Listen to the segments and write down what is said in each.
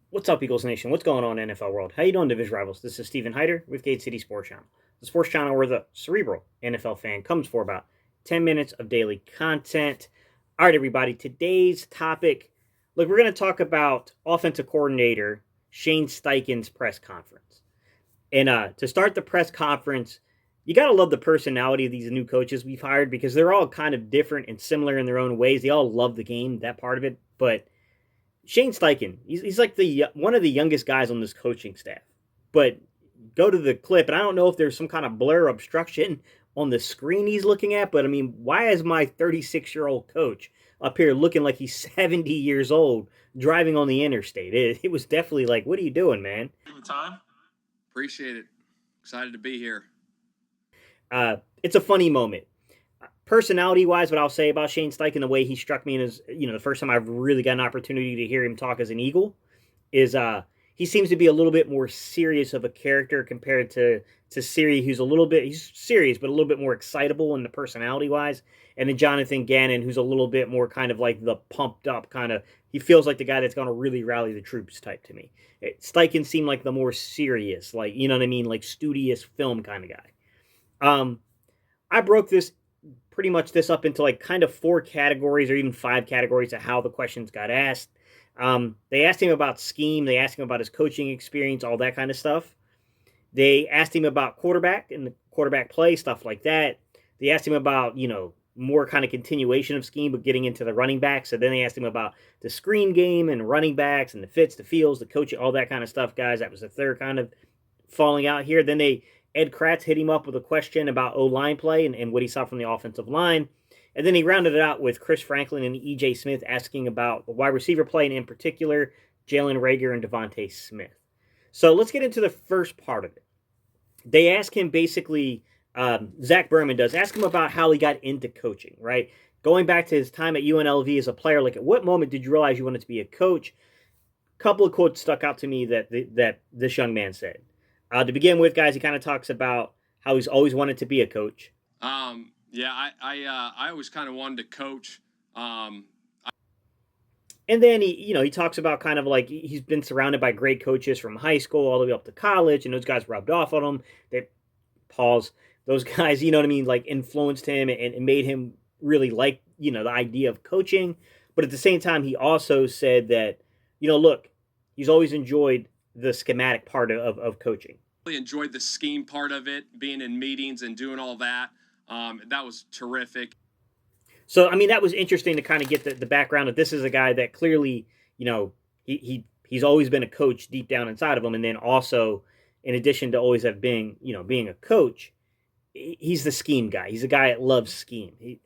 What's up, Eagles Nation? What's going on in NFL world? How you doing, Division Rivals? This is Stephen Hyder with Gate City Sports Channel, the sports channel where the cerebral NFL fan comes for about 10 minutes of daily content. All right, everybody, today's topic, look, we're going to talk about offensive coordinator Shane Steichen's press conference. And to start the press conference, you got to love the personality of these new coaches we've hired because they're all kind of different and similar in their own ways. They all love the game, that part of it, but Shane Steichen, he's like the one of the youngest guys on this coaching staff. But go to the clip, and I don't know if there's some kind of blur obstruction on the screen he's looking at, but I mean, why is my 36-year-old coach up here looking like he's 70 years old driving on the interstate? It was definitely like, what are you doing, man? Time. Appreciate it. Excited to be here. It's a funny moment. Personality wise, what I'll say about Shane Steichen, the way he struck me as, the first time I've really got an opportunity to hear him talk as an Eagle is he seems to be a little bit more serious of a character compared to Siri, who's he's serious but a little bit more excitable in the personality wise, and then Jonathan Gannon, who's a little bit more kind of like the pumped up kind of. He feels like the guy that's going to really rally the troops type to me. Steichen seemed like the more serious, like you know what I mean, like studious film kind of guy. I broke this up into like kind of four categories or even five categories of how the questions got asked. They asked him about scheme. They asked him about his coaching experience, all that kind of stuff. They asked him about quarterback and the quarterback play, stuff like that. They asked him about, more kind of continuation of scheme, but getting into the running backs. So then they asked him about the screen game and running backs and the fits, the feels, the coaching, all that kind of stuff, guys. That was the third kind of falling out here. Then Ed Kratz hit him up with a question about O-line play and what he saw from the offensive line. And then he rounded it out with Chris Franklin and E.J. Smith asking about the wide receiver play, and in particular, Jalen Reagor and Devonta Smith. So let's get into the first part of it. They ask him basically, Zach Berman does, ask him about how he got into coaching, right? Going back to his time at UNLV as a player, like at what moment did you realize you wanted to be a coach? A couple of quotes stuck out to me that this young man said. To begin with, guys, he kind of talks about how he's always wanted to be a coach. I always kind of wanted to coach. And then he talks about kind of like he's been surrounded by great coaches from high school all the way up to college, and those guys rubbed off on him. They pause. Those guys, you know what I mean, like influenced him and made him really like the idea of coaching. But at the same time, he also said that look, he's always enjoyed the schematic part of coaching. Really enjoyed the scheme part of it, being in meetings and doing all that. That was terrific. So, I mean, that was interesting to kind of get the background of this is a guy that clearly, he's always been a coach deep down inside of him. And then also, in addition to always have being a coach, he's the scheme guy. He's a guy that loves scheme.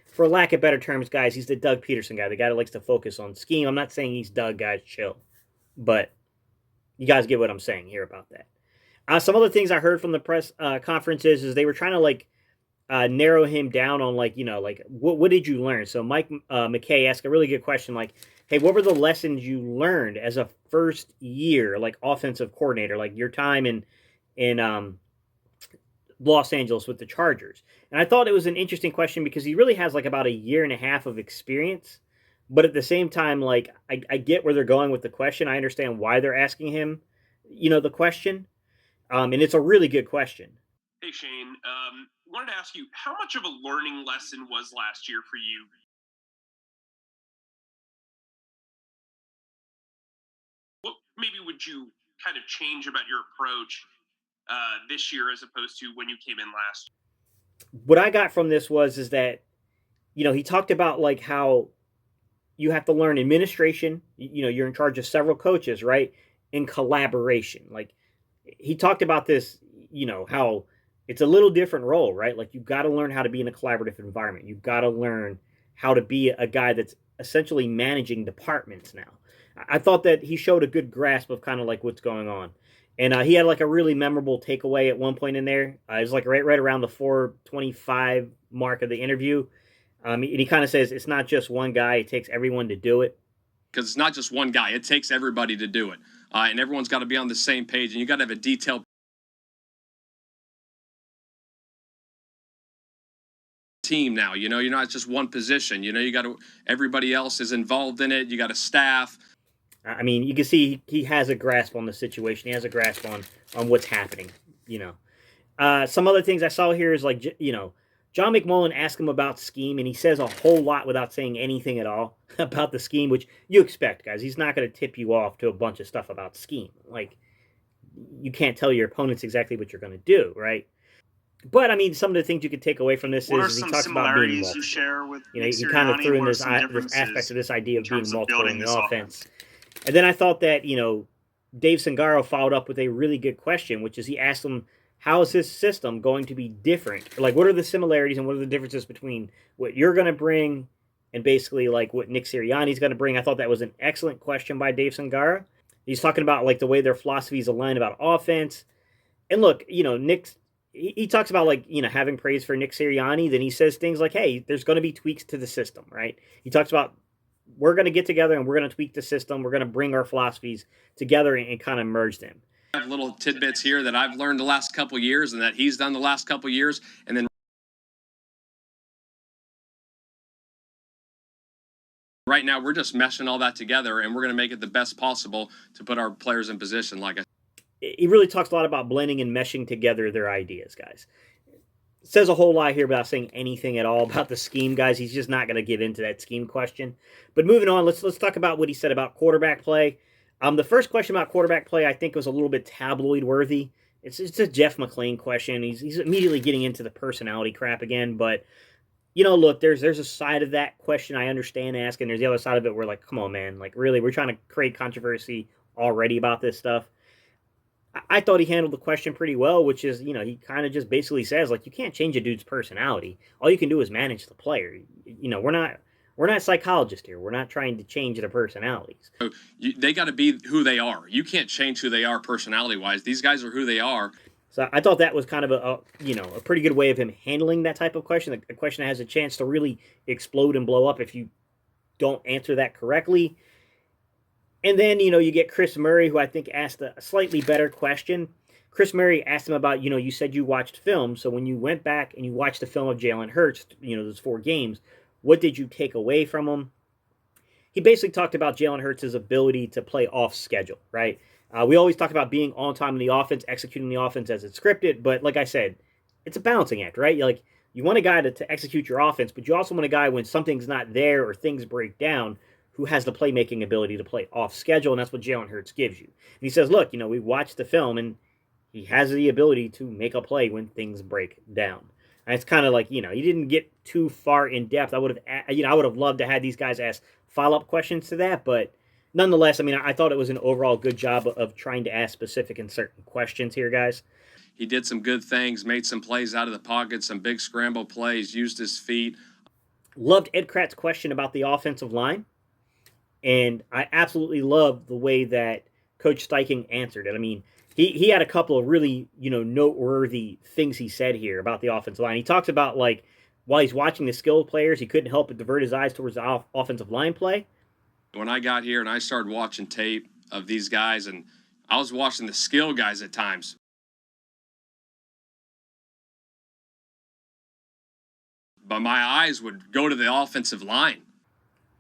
For lack of better terms, guys, he's the Doug Peterson guy, the guy that likes to focus on scheme. I'm not saying he's Doug, guys, chill. But you guys get what I'm saying here about that. Some other things I heard from the press conferences is they were trying to like narrow him down on like what did you learn? So Mike McKay asked a really good question like, hey, what were the lessons you learned as a first year like offensive coordinator, like your time in Los Angeles with the Chargers? And I thought it was an interesting question because he really has like about a year and a half of experience, but at the same time, like I get where they're going with the question. I understand why they're asking him, the question, and it's a really good question. Hey, Shane, wanted to ask you, how much of a learning lesson was last year for you? What maybe would you kind of change about your approach this year as opposed to when you came in last? What I got from this is that, he talked about like how you have to learn administration. You're in charge of several coaches, right? In collaboration. Like he talked about this, how it's a little different role, right? Like you've got to learn how to be in a collaborative environment. You've got to learn how to be a guy that's essentially managing departments now. I thought that he showed a good grasp of kind of like what's going on. And he had like a really memorable takeaway at one point in there. It was like right around the 4:25 mark of the interview. And he kind of says it's not just one guy; it takes everyone to do it. Because it's not just one guy; it takes everybody to do it, and everyone's got to be on the same page. And you got to have a detailed team now. You're not just one position. You got to everybody else is involved in it. You got a staff. I mean, you can see he has a grasp on the situation. He has a grasp on what's happening. You know, some other things I saw here is like John McMullen asked him about scheme, and he says a whole lot without saying anything at all about the scheme, which you expect, guys. He's not going to tip you off to a bunch of stuff about scheme. Like, you can't tell your opponents exactly what you're going to do, right? But I mean, some of the things you could take away from this What are is he some talks about being similarities multiple. you share with You know, Nick he kind of Sirianni? threw in What are this some this aspect differences of this idea in of being terms of multiple building in the this offense. offense? And then I thought that Dave Sangaro followed up with a really good question, which is he asked him, "How is this system going to be different? Like, what are the similarities and what are the differences between what you're going to bring and basically like what Nick Sirianni's going to bring?" I thought that was an excellent question by Dave Sangaro. He's talking about like the way their philosophies align about offense. And look, Nick, he talks about like having praise for Nick Sirianni. Then he says things like, "Hey, there's going to be tweaks to the system, right?" He talks about we're going to get together and we're going to tweak the system. We're going to bring our philosophies together and kind of merge them. I have little tidbits here that I've learned the last couple years and that he's done the last couple years, and then right now we're just meshing all that together, and we're going to make it the best possible to put our players in position. Like I He really talks a lot about blending and meshing together their ideas, guys. Says a whole lot here without saying anything at all about the scheme, guys. He's just not going to give into that scheme question. But moving on, let's talk about what he said about quarterback play. The first question about quarterback play, I think, was a little bit tabloid worthy. It's a Jeff McClain question. He's immediately getting into the personality crap again. But look, there's a side of that question I understand asking. There's the other side of it where like, come on, man, like really, we're trying to create controversy already about this stuff. I thought he handled the question pretty well, which is, he kind of just basically says like you can't change a dude's personality. All you can do is manage the player. We're not psychologists here. We're not trying to change their personalities. they got to be who they are. You can't change who they are personality wise. These guys are who they are. So I thought that was kind of a pretty good way of him handling that type of question. A question that has a chance to really explode and blow up if you don't answer that correctly. And then, you get Chris Murray, who I think asked a slightly better question. Chris Murray asked him about, you said you watched film. So when you went back and you watched the film of Jalen Hurts, those 4 games, what did you take away from him? He basically talked about Jalen Hurts' ability to play off schedule, right? We always talk about being on time in the offense, executing the offense as it's scripted. But like I said, it's a balancing act, right? You want a guy to execute your offense, but you also want a guy when something's not there or things break down who has the playmaking ability to play off schedule, and that's what Jalen Hurts gives you. And he says, look, we watched the film, and he has the ability to make a play when things break down. And it's kind of like, he didn't get too far in depth. I would have loved to have these guys ask follow-up questions to that, but nonetheless, I thought it was an overall good job of trying to ask specific and certain questions here, guys. He did some good things, made some plays out of the pocket, some big scramble plays, used his feet. Loved Ed Kratt's question about the offensive line. And I absolutely love the way that Coach Steichen answered it. He had a couple of really, noteworthy things he said here about the offensive line. He talks about, like, while he's watching the skilled players, he couldn't help but divert his eyes towards the offensive line play. When I got here and I started watching tape of these guys, and I was watching the skill guys at times. But my eyes would go to the offensive line.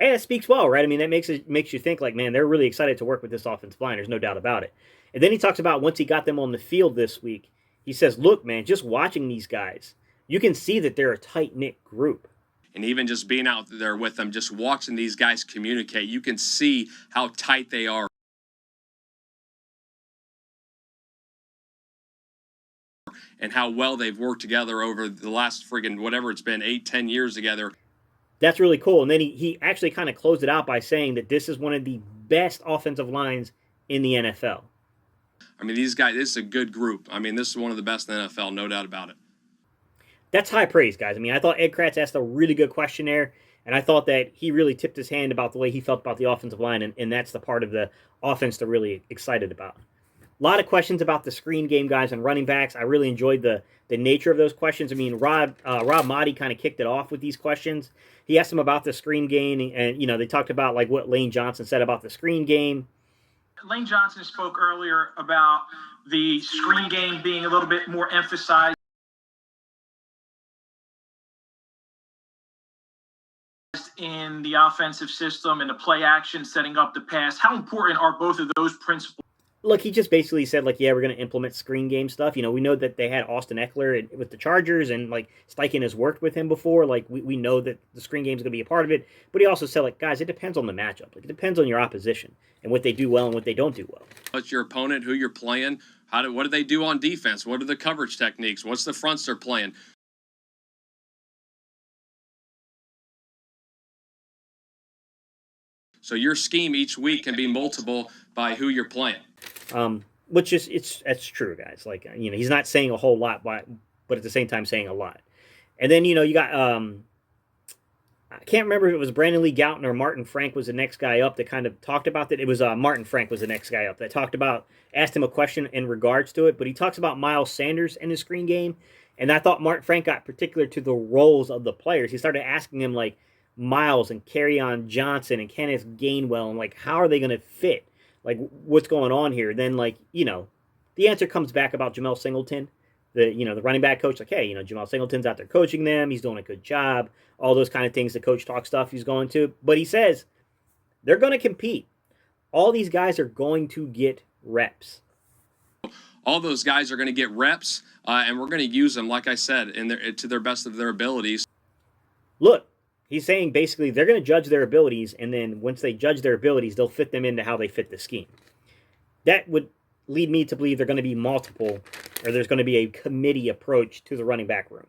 And it speaks well, right? That makes you think like, man, they're really excited to work with this offensive line. There's no doubt about it. And then he talks about once he got them on the field this week, he says, look, man, just watching these guys, you can see that they're a tight-knit group. And even just being out there with them, just watching these guys communicate, you can see how tight they are. And how well they've worked together over the last friggin' whatever it's been, 8-10 years together. That's really cool. And then he actually kind of closed it out by saying that this is one of the best offensive lines in the NFL. These guys, this is a good group. This is one of the best in the NFL, no doubt about it. That's high praise, guys. I thought Ed Kratz asked a really good question there, and I thought that he really tipped his hand about the way he felt about the offensive line, and that's the part of the offense they're really excited about. A lot of questions about the screen game, guys, and running backs. I really enjoyed the nature of those questions. Rob Motti kind of kicked it off with these questions. He asked him about the screen game, and they talked about like what Lane Johnson said about the screen game. Lane Johnson spoke earlier about the screen game being a little bit more emphasized in the offensive system and the play action, setting up the pass. How important are both of those principles? Look, he just basically said, like, yeah, we're going to implement screen game stuff. You know, we know that they had Austin Eckler with the Chargers, and, like, Steichen has worked with him before. Like, we know that the screen game is going to be a part of it. But he also said, like, guys, it depends on the matchup. Like, it depends on your opposition and what they do well and what they don't do well. What's your opponent, who you're playing, what do they do on defense? What are the coverage techniques? What's the fronts they're playing? So your scheme each week can be multiple by who you're playing. Which is that's true, guys. Like, you know, he's not saying a whole lot, but at the same time saying a lot. And then, you know, you got I can't remember if it was Brandon Lee Gouton or Martin Frank was the next guy up that kind of talked about that. It was Martin Frank was the next guy up that talked about, asked him a question in regards to it, but he talks about Miles Sanders in the screen game. And I thought Martin Frank got particular to the roles of the players. He started asking him, like, Miles and Kerryon Johnson and Kenneth Gainwell, and, like, how are they going to fit? Like, what's going on here? Then, like, you know, the answer comes back about Jamel Singleton, the running back coach. Like, hey, you know, Jamel Singleton's out there coaching them. He's doing a good job. All those kind of things, the coach talk stuff he's going to. But he says they're going to compete. All these guys are going to get reps. All those guys are going to get reps, and we're going to use them, like I said, to their best of their abilities. Look, he's saying basically they're going to judge their abilities, and then once they judge their abilities, they'll fit them into how they fit the scheme. That would lead me to believe they're going to be multiple, or there's going to be a committee approach to the running back room.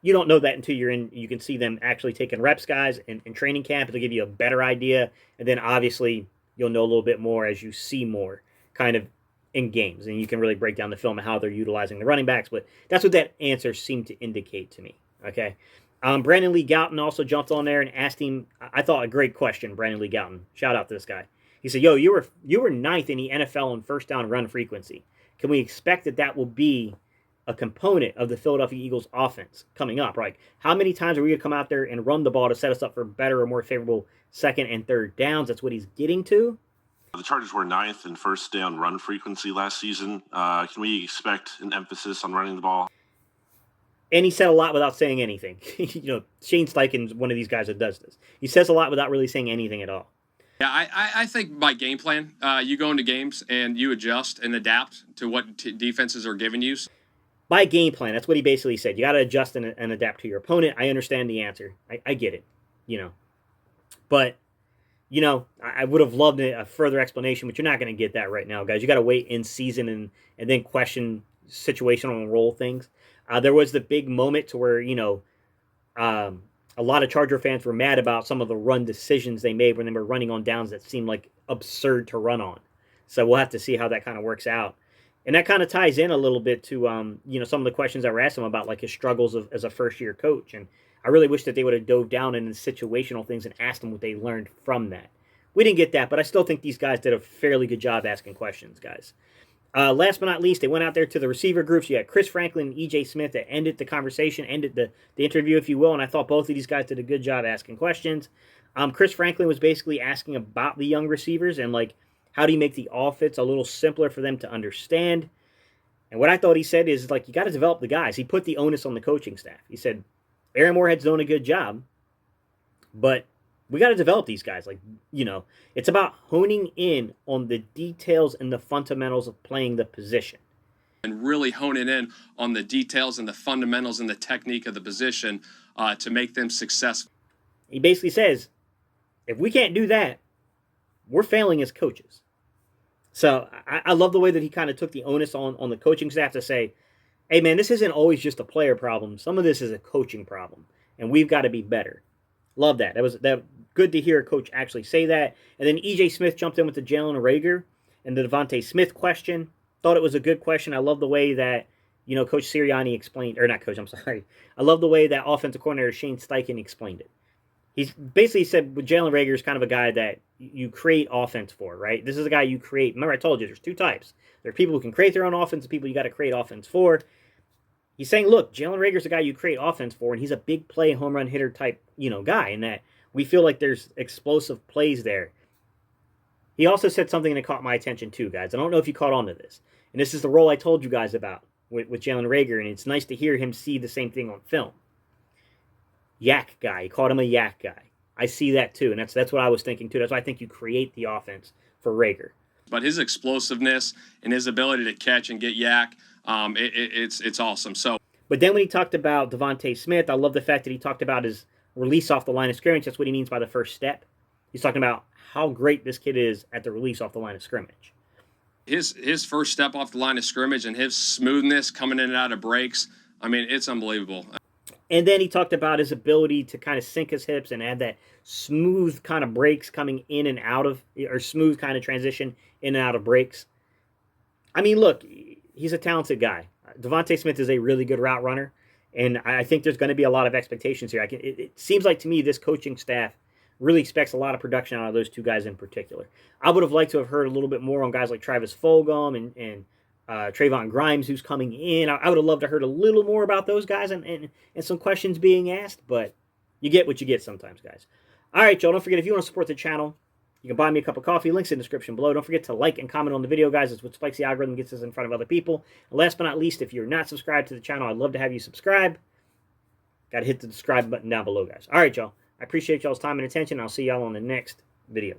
You don't know that until you're in. You can see them actually taking reps, guys, in training camp. It'll give you a better idea, and then obviously you'll know a little bit more as you see more kind of in games, and you can really break down the film and how they're utilizing the running backs. But that's what that answer seemed to indicate to me. Okay. Brandon Lee Gouton also jumped on there and asked him, I thought a great question, Brandon Lee Gouton. Shout out to this guy. He said, yo, you were ninth in the NFL in first down run frequency. Can we expect that will be a component of the Philadelphia Eagles offense coming up? Right? How many times are we going to come out there and run the ball to set us up for better or more favorable second and third downs? That's what he's getting to. The Chargers were ninth in first down run frequency last season. Can we expect an emphasis on running the ball? And he said a lot without saying anything. You know, Shane Steichen's one of these guys that does this. He says a lot without really saying anything at all. Yeah, I think by game plan, you go into games and you adjust and adapt to what defenses are giving you. By game plan, that's what he basically said. You got to adjust and adapt to your opponent. I understand the answer. I get it, you know. But, you know, I would have loved a further explanation, but you're not going to get that right now, guys. You got to wait in season and then question situational and role things. There was the big moment to where, you know, a lot of Charger fans were mad about some of the run decisions they made when they were running on downs that seemed like absurd to run on. So we'll have to see how that kind of works out. And that kind of ties in a little bit to, you know, some of the questions that were asked him about, like, his struggles as a first-year coach. And I really wish that they would have dove down into situational things and asked him what they learned from that. We didn't get that, but I still think these guys did a fairly good job asking questions, guys. Last but not least, they went out there to the receiver groups. You had Chris Franklin and E.J. Smith that ended the conversation, ended the interview, if you will, and I thought both of these guys did a good job asking questions. Chris Franklin was basically asking about the young receivers and, like, how do you make the offense a little simpler for them to understand? And what I thought he said is, like, you got to develop the guys. He put the onus on the coaching staff. He said, Aaron Moorhead's doing a good job, but we got to develop these guys. Like, you know, it's about honing in on the details and the fundamentals of playing the position. And really honing in on the details and the fundamentals and the technique of the position to make them successful. He basically says, if we can't do that, we're failing as coaches. So I love the way that he kind of took the onus on the coaching staff to say, hey, man, this isn't always just a player problem. Some of this is a coaching problem, and we've got to be better. Love that. That was good to hear a coach actually say that. And then E.J. Smith jumped in with the Jalen Reagor and the Devonta Smith question. Thought it was a good question. I love the way that, you know, Coach Sirianni explained, or not Coach, I'm sorry. I love the way that offensive coordinator Shane Steichen explained it. He's basically said with Jalen Reagor is kind of a guy that you create offense for, right? This is a guy you create. Remember, I told you there's two types. There are people who can create their own offense and people you got to create offense for. He's saying, look, Jalen Reagor's a guy you create offense for, and he's a big play home run hitter type, you know, guy, and that we feel like there's explosive plays there. He also said something that caught my attention too, guys. I don't know if you caught on to this. And this is the role I told you guys about with Jalen Reagor, and it's nice to hear him see the same thing on film. Yak guy. He called him a yak guy. I see that too, and that's what I was thinking too. That's why I think you create the offense for Rager. But his explosiveness and his ability to catch and get yak, it's awesome. So, but then when he talked about Devonta Smith, I love the fact that he talked about his release off the line of scrimmage. That's what he means by the first step. He's talking about how great this kid is at the release off the line of scrimmage. His first step off the line of scrimmage and his smoothness coming in and out of breaks, I mean, it's unbelievable. And then he talked about his ability to kind of sink his hips and add that smooth kind of breaks coming in and out of, or smooth kind of transition in and out of breaks. I mean, look, he's a talented guy. Devonta Smith is a really good route runner, and I think there's going to be a lot of expectations here. It seems like to me this coaching staff really expects a lot of production out of those two guys in particular. I would have liked to have heard a little bit more on guys like Travis Fulgham and Trayvon Grimes, who's coming in. I would have loved to have heard a little more about those guys and some questions being asked, but you get what you get sometimes, guys. All right, y'all, don't forget, if you want to support the channel, you can buy me a cup of coffee. Links in the description below. Don't forget to like and comment on the video, guys. It's what spikes the algorithm, gets us in front of other people. And last but not least, if you're not subscribed to the channel, I'd love to have you subscribe. Got to hit the subscribe button down below, guys. All right, y'all. I appreciate y'all's time and attention. I'll see y'all on the next video.